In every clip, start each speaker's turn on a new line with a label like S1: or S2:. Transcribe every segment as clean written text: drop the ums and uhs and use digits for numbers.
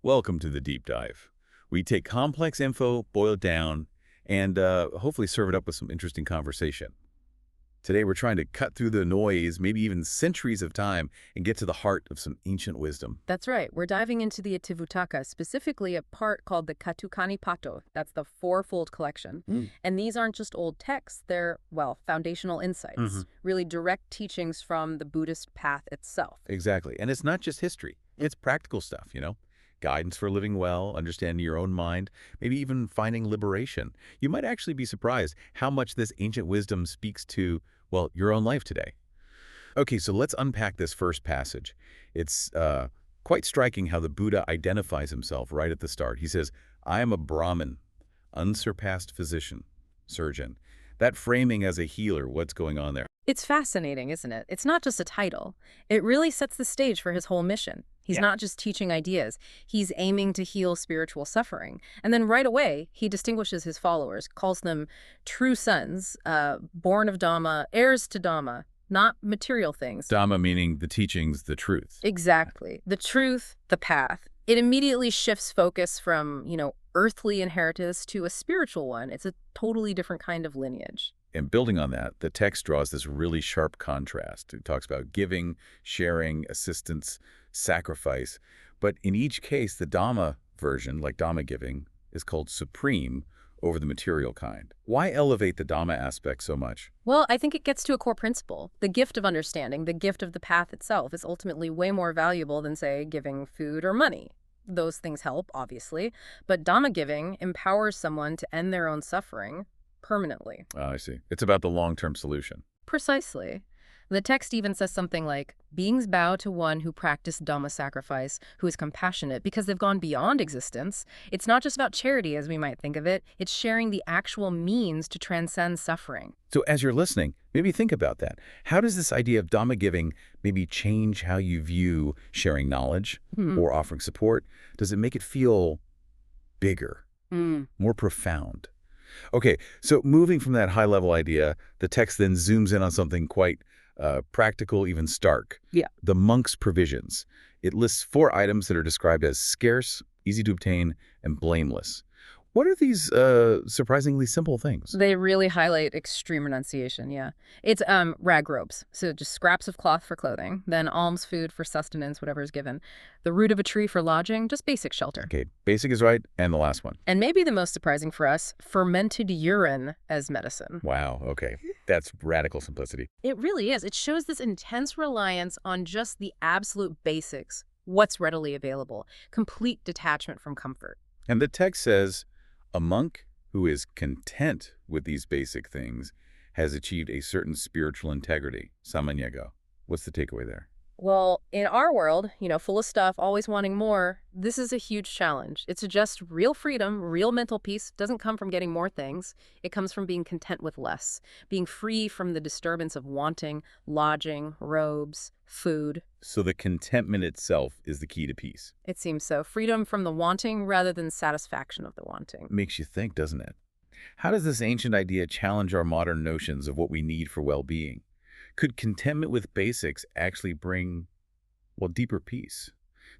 S1: Welcome to the deep dive. We take complex info, boil it down, and hopefully serve it up with some interesting conversation. Today we're trying to cut through the noise, maybe even centuries of time, and get to the heart of some ancient wisdom.
S2: That's right. We're diving into the Itivuttaka, specifically a part called the Catukkanipāto. That's the fourfold collection. And these aren't just old texts. They're, well, foundational insights, really direct teachings from the Buddhist path itself.
S1: Exactly. And it's not just history. It's practical stuff, Guidance for living well, understanding your own mind, maybe even finding liberation. You might actually be surprised how much this ancient wisdom speaks to, well, your own life today. Okay, so let's unpack this first passage. It's quite striking how the Buddha identifies himself right at the start. He says, I am a Brahmin, unsurpassed physician, surgeon. That framing as a healer, what's going on there?
S2: It's fascinating, isn't it? It's not just a title. It really sets the stage for his whole mission. He's not just teaching ideas. He's aiming to heal spiritual suffering. And then right away, he distinguishes his followers, calls them true sons, born of Dhamma, heirs to Dhamma, not material things.
S1: Dhamma meaning the teachings, the truth.
S2: Exactly. The truth, the path. It immediately shifts focus from, earthly inheritance to a spiritual one. It's a totally different kind of lineage.
S1: And building on that, the text draws this really sharp contrast. It talks about giving, sharing, assistance, sacrifice. But in each case, the Dhamma version, like Dhamma giving, is called supreme over the material kind. Why elevate the Dhamma aspect so much?
S2: Well, I think it gets to a core principle. The gift of understanding, the gift of the path itself, is ultimately way more valuable than, say, giving food or money. Those things help, obviously, but Dhamma giving empowers someone to end their own suffering permanently.
S1: I see. It's about the long-term solution.
S2: Precisely. The text even says something like, beings bow to one who practiced Dhamma sacrifice, who is compassionate because they've gone beyond existence. It's not just about charity as we might think of it. It's sharing the actual means to transcend suffering.
S1: So as you're listening, maybe think about that. How does this idea of Dhamma giving maybe change how you view sharing knowledge or offering support? Does it make it feel bigger, more profound? Okay, so moving from that high-level idea, the text then zooms in on something quite practical, even stark.
S2: Yeah.
S1: The monk's provisions. It lists 4 items that are described as scarce, easy to obtain, and blameless. What are these surprisingly simple things?
S2: They really highlight extreme renunciation, yeah. It's rag robes, so just scraps of cloth for clothing, then alms food for sustenance, whatever is given, the root of a tree for lodging, just basic shelter.
S1: Okay, basic is right, and the last one.
S2: And maybe the most surprising for us, fermented urine as medicine.
S1: Wow, okay. That's radical simplicity.
S2: It really is. It shows this intense reliance on just the absolute basics, what's readily available, complete detachment from comfort.
S1: And the text says, a monk who is content with these basic things has achieved a certain spiritual integrity, samanyego. What's the takeaway there?
S2: Well, in our world, full of stuff, always wanting more, this is a huge challenge. It's just real freedom, real mental peace doesn't come from getting more things. It comes from being content with less, being free from the disturbance of wanting, lodging, robes, food.
S1: So the contentment itself is the key to peace.
S2: It seems so. Freedom from the wanting rather than satisfaction of the wanting.
S1: Makes you think, doesn't it? How does this ancient idea challenge our modern notions of what we need for well-being? Could contentment with basics actually bring, well, deeper peace?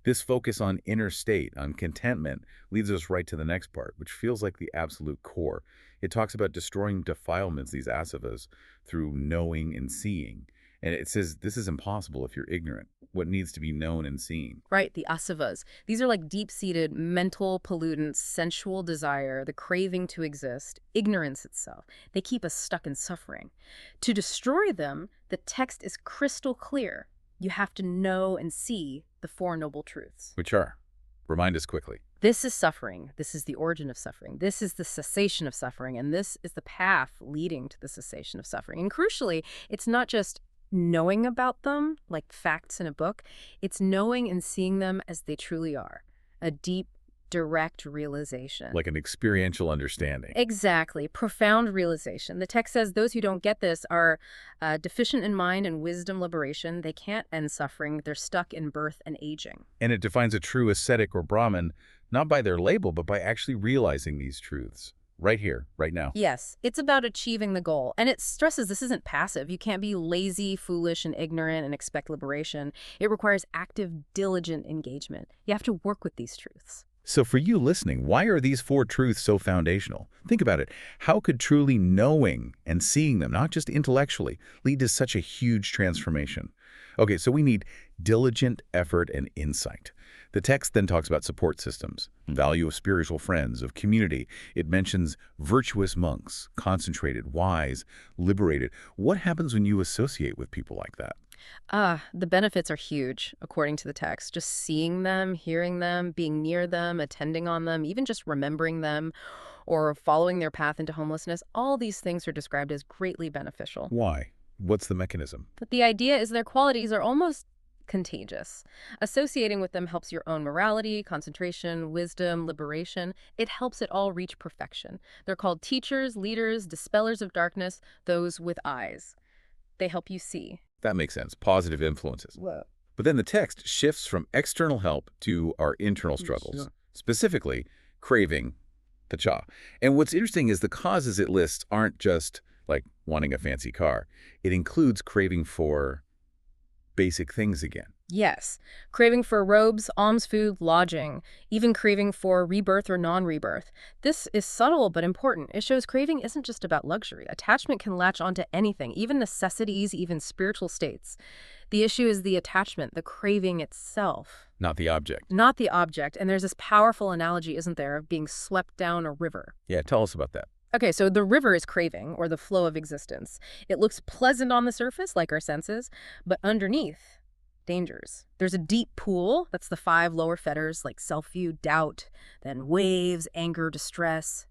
S1: This focus on inner state, on contentment, leads us right to the next part, which feels like the absolute core. It talks about destroying defilements, these āsavānaṃ, through knowing and seeing. And it says this is impossible if you're ignorant. What needs to be known and seen?
S2: Right, the āsavānaṃ. These are like deep-seated mental pollutants, sensual desire, the craving to exist, ignorance itself. They keep us stuck in suffering. To destroy them, the text is crystal clear. You have to know and see the 4 noble truths.
S1: Which are? Remind us quickly.
S2: This is suffering. This is the origin of suffering. This is the cessation of suffering. And this is the path leading to the cessation of suffering. And crucially, it's not just knowing about them, like facts in a book. It's knowing and seeing them as they truly are. A deep, direct realization.
S1: Like an experiential understanding.
S2: Exactly. Profound realization. The text says those who don't get this are deficient in mind and wisdom liberation. They can't end suffering. They're stuck in birth and aging.
S1: And it defines a true ascetic or Brahmin not by their label, but by actually realizing these truths. right here, right now.
S2: Yes, it's about achieving the goal. And it stresses this isn't passive. You can't be lazy, foolish, and ignorant and expect liberation. It requires active, diligent engagement. You have to work with these truths.
S1: So for you listening, why are these 4 truths so foundational? Think about it. How could truly knowing and seeing them, not just intellectually, lead to such a huge transformation? Okay, so we need diligent effort and insight. The text then talks about support systems, value of spiritual friends, of community. It mentions virtuous monks, concentrated, wise, liberated. What happens when you associate with people like that?
S2: The benefits are huge, according to the text. Just seeing them, hearing them, being near them, attending on them, even just remembering them or following their path into homelessness, all these things are described as greatly beneficial.
S1: Why? What's the mechanism?
S2: But the idea is their qualities are almost contagious. Associating with them helps your own morality, concentration, wisdom, liberation. It helps it all reach perfection. They're called teachers, leaders, dispellers of darkness, those with eyes. They help you see.
S1: That makes sense. Positive influences.
S2: Whoa.
S1: But then the text shifts from external help to our internal struggles,
S2: Sure.
S1: specifically craving the cha. And what's interesting is the causes it lists aren't just like wanting a fancy car. It includes craving for basic things again.
S2: Yes. Craving for robes, alms food, lodging, even craving for rebirth or non-rebirth. This is subtle but important. It shows craving isn't just about luxury. Attachment can latch onto anything, even necessities, even spiritual states. The issue is the attachment, the craving itself.
S1: Not the object.
S2: Not the object. And there's this powerful analogy, isn't there, of being swept down a river.
S1: Yeah, tell us about that.
S2: Okay, so the river is craving, or the flow of existence. It looks pleasant on the surface, like our senses, but underneath, dangers. There's a deep pool, that's the 5 lower fetters, like self-view, doubt, then waves, anger, distress,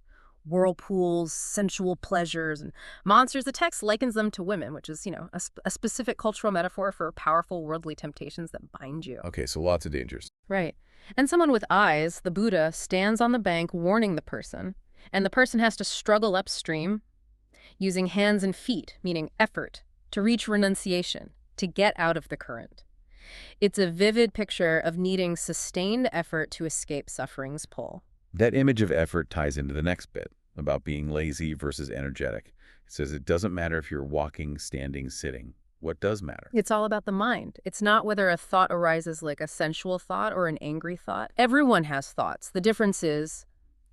S2: whirlpools, sensual pleasures, and monsters. The text likens them to women, which is, a specific cultural metaphor for powerful worldly temptations that bind you.
S1: Okay, so lots of dangers.
S2: Right. And someone with eyes, the Buddha, stands on the bank warning the person. And the person has to struggle upstream using hands and feet, meaning effort, to reach renunciation, to get out of the current. It's a vivid picture of needing sustained effort to escape suffering's pull.
S1: That image of effort ties into the next bit about being lazy versus energetic. It says it doesn't matter if you're walking, standing, sitting. What does matter?
S2: It's all about the mind. It's not whether a thought arises like a sensual thought or an angry thought. Everyone has thoughts. The difference is,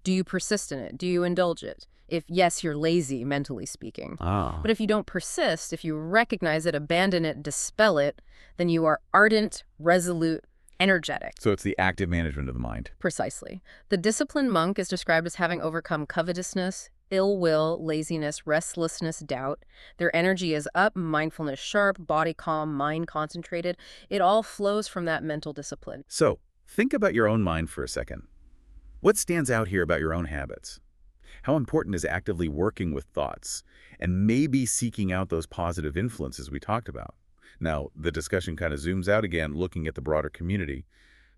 S2: do you persist in it? Do you indulge it? If yes, you're lazy, mentally speaking. But if you don't persist, if you recognize it, abandon it, dispel it, then you are ardent, resolute, energetic.
S1: So it's the active management of the mind.
S2: Precisely. The disciplined monk is described as having overcome covetousness, ill will, laziness, restlessness, doubt. Their energy is up, mindfulness sharp, body calm, mind concentrated. It all flows from that mental discipline.
S1: So think about your own mind for a second. What stands out here about your own habits? How important is actively working with thoughts and maybe seeking out those positive influences we talked about? Now, the discussion kind of zooms out again, looking at the broader community,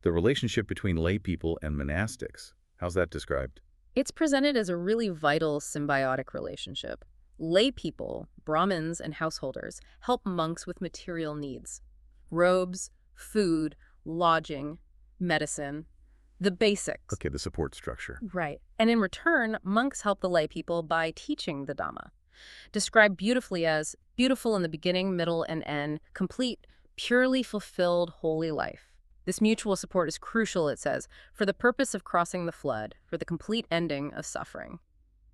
S1: the relationship between lay people and monastics. How's that described?
S2: It's presented as a really vital symbiotic relationship. Lay people, Brahmins and householders, help monks with material needs. Robes, food, lodging, medicine. The basics.
S1: Okay, the support structure.
S2: Right. And in return, monks help the lay people by teaching the Dhamma. Described beautifully as beautiful in the beginning, middle, and end, complete, purely fulfilled, holy life. This mutual support is crucial, it says, for the purpose of crossing the flood, for the complete ending of suffering.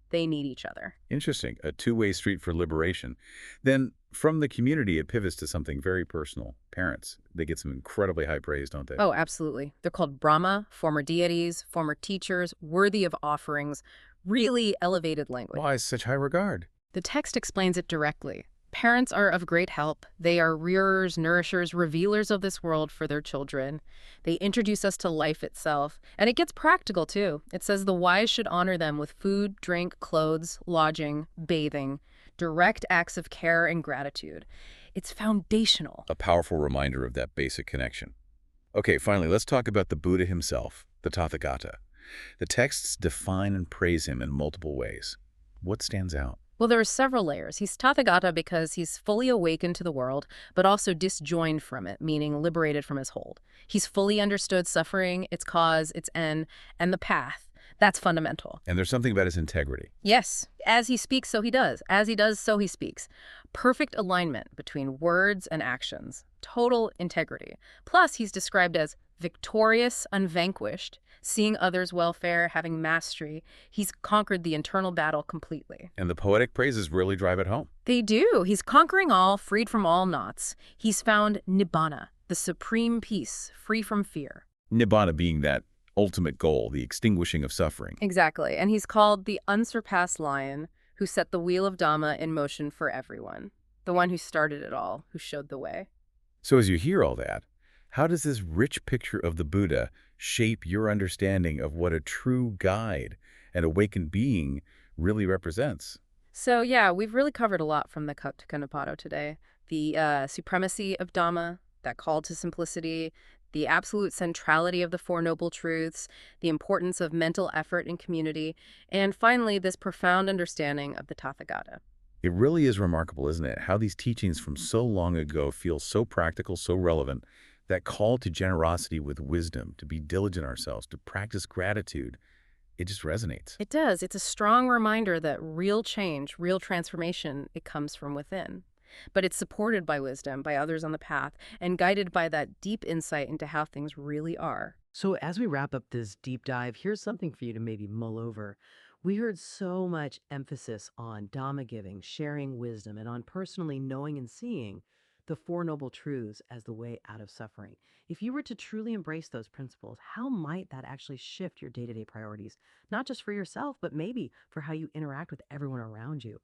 S2: They need each other.
S1: Interesting. A two-way street for liberation. Then, from the community, it pivots to something very personal. Parents. They get some incredibly high praise, don't they?
S2: Oh, absolutely. They're called Brahma, former deities, former teachers, worthy of offerings, really elevated language.
S1: Why such high regard?
S2: The text explains it directly. Parents are of great help. They are rearers, nourishers, revealers of this world for their children. They introduce us to life itself. And it gets practical, too. It says the wise should honor them with food, drink, clothes, lodging, bathing, direct acts of care and gratitude. It's foundational.
S1: A powerful reminder of that basic connection. Okay, finally, let's talk about the Buddha himself, the Tathagata. The texts define and praise him in multiple ways. What stands out?
S2: Well, there are several layers. He's Tathagata because he's fully awakened to the world, but also disjoined from it, meaning liberated from his hold. He's fully understood suffering, its cause, its end, and the path. That's fundamental.
S1: And there's something about his integrity.
S2: Yes, as he speaks, so he does. As he does, so he speaks. Perfect alignment between words and actions. Total integrity. Plus, he's described as victorious, unvanquished, seeing others' welfare, having mastery. He's conquered the internal battle completely.
S1: And the poetic praises really drive it home.
S2: They do. He's conquering all, freed from all knots. He's found nibbana, the supreme peace, free from fear.
S1: Nibbana being that ultimate goal, the extinguishing of suffering.
S2: Exactly. And he's called the unsurpassed lion who set the wheel of Dhamma in motion for everyone. The one who started it all, who showed the way.
S1: So as you hear all that, how does this rich picture of the Buddha shape your understanding of what a true guide and awakened being really represents?
S2: So yeah, we've really covered a lot from the Catukkanipāto today. The supremacy of Dhamma, that call to simplicity, the absolute centrality of the Four Noble Truths, the importance of mental effort in community, and finally, this profound understanding of the Tathagata.
S1: It really is remarkable, isn't it, how these teachings from so long ago feel so practical, so relevant. That call to generosity with wisdom, to be diligent ourselves, to practice gratitude, it just resonates.
S2: It does. It's a strong reminder that real change, real transformation, it comes from within. But it's supported by wisdom, by others on the path, and guided by that deep insight into how things really are.
S3: So as we wrap up this deep dive, here's something for you to maybe mull over. We heard so much emphasis on Dhamma giving, sharing wisdom, and on personally knowing and seeing the Four Noble Truths as the way out of suffering. If you were to truly embrace those principles, how might that actually shift your day-to-day priorities, not just for yourself, but maybe for how you interact with everyone around you?